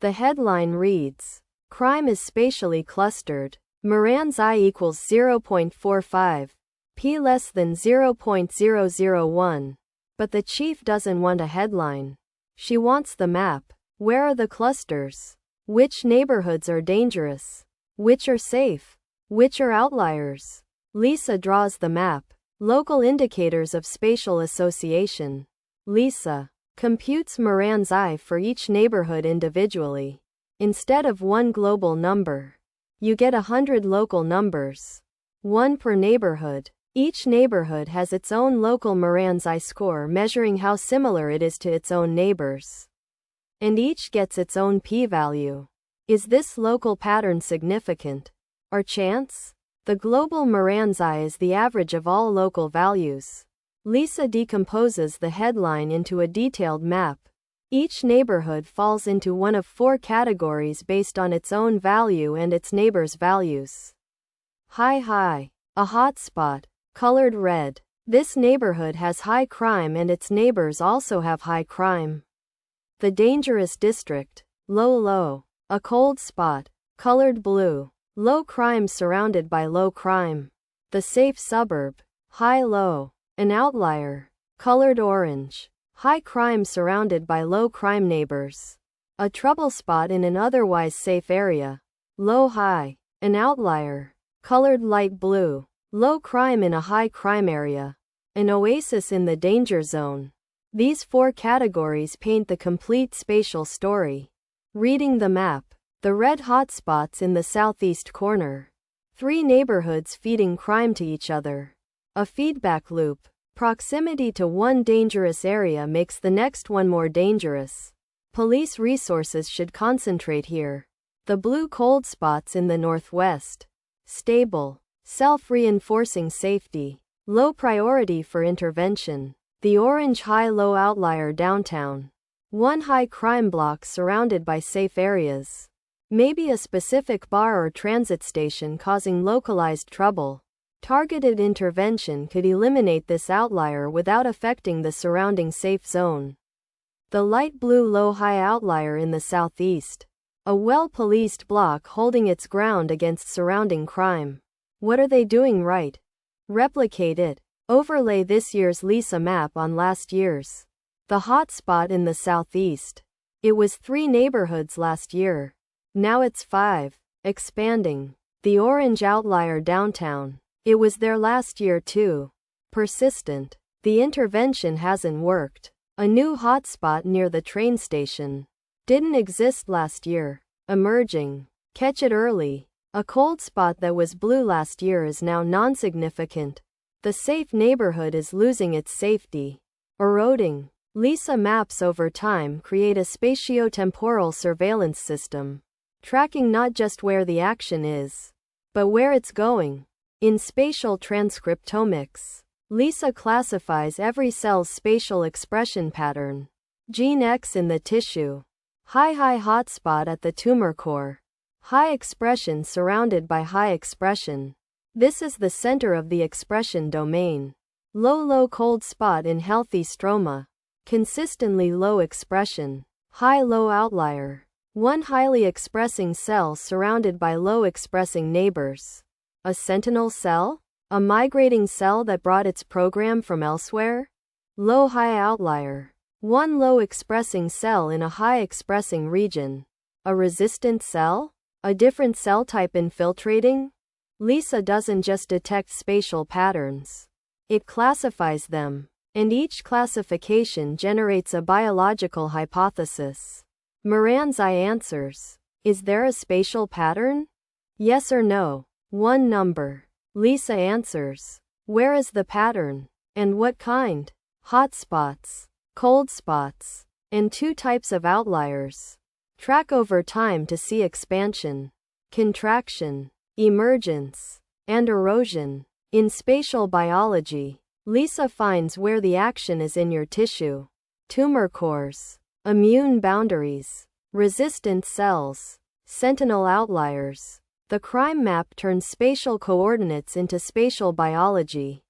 The headline reads, "Crime is spatially clustered. Moran's I equals 0.45, P less than 0.001. But the chief doesn't want a headline. She wants the map. Where are the clusters? Which neighborhoods are dangerous? Which are safe? Which are outliers?" Lisa draws the map. Local Indicators of Spatial Association. Lisa computes Moran's I for each neighborhood individually. Instead of one global number, you get 100 local numbers. One per neighborhood. Each neighborhood has its own local Moran's I score measuring how similar it is to its own neighbors. And each gets its own p-value. Is this local pattern significant? Or chance? The global Moran's I is the average of all local values. Lisa decomposes the headline into a detailed map. Each neighborhood falls into one of 4 categories based on its own value and its neighbors' values. High, a hotspot, colored red. This neighborhood has high crime and its neighbors also have high crime. The dangerous district, low, a cold spot, colored blue. Low crime surrounded by low crime. The safe suburb, high-low. An outlier, colored orange. High crime surrounded by low crime neighbors. A trouble spot in an otherwise safe area, low-high. An outlier, colored light blue. Low crime in a high crime area. An oasis in the danger zone. These 4 categories paint the complete spatial story. Reading the map. The red hotspots in the southeast corner. 3 neighborhoods feeding crime to each other. A feedback loop. Proximity to one dangerous area makes the next one more dangerous. Police resources should concentrate here. The blue cold spots in the northwest. Stable. Self-reinforcing safety. Low priority for intervention. The orange high-low outlier downtown. One high crime block surrounded by safe areas. Maybe a specific bar or transit station causing localized trouble. Targeted intervention could eliminate this outlier without affecting the surrounding safe zone. The light blue low-high outlier in the southeast. A well-policed block holding its ground against surrounding crime. What are they doing right? Replicate it. Overlay this year's Lisa map on last year's. The hotspot in the southeast. It was 3 neighborhoods last year. Now it's 5. Expanding. The orange outlier downtown. It was there last year too. Persistent. The intervention hasn't worked. A new hotspot near the train station. Didn't exist last year. Emerging. Catch it early. A cold spot that was blue last year is now non-significant. The safe neighborhood is losing its safety. Eroding. Lisa maps over time create a spatiotemporal surveillance system. Tracking not just where the action is, but where it's going. In spatial transcriptomics, Lisa classifies every cell's spatial expression pattern. Gene X in the tissue. High hotspot at the tumor core. High expression surrounded by high expression. This is the center of the expression domain. Low cold spot in healthy stroma. Consistently low expression. High-low outlier. One highly expressing cell surrounded by low-expressing neighbors. A sentinel cell? A migrating cell that brought its program from elsewhere? Low-high outlier. One low-expressing cell in a high-expressing region. A resistant cell? A different cell type infiltrating? Lisa doesn't just detect spatial patterns. It classifies them. And each classification generates a biological hypothesis. Moran's I answers. Is there a spatial pattern? Yes or no. One number. Lisa answers. Where is the pattern? And what kind? Hotspots. Cold spots. And 2 types of outliers. Track over time to see expansion, contraction, emergence, and erosion. In spatial biology, Lisa finds where the action is in your tissue. Tumor cores. Immune boundaries. Resistant cells. Sentinel outliers. The crime map turns spatial coordinates into spatial biology.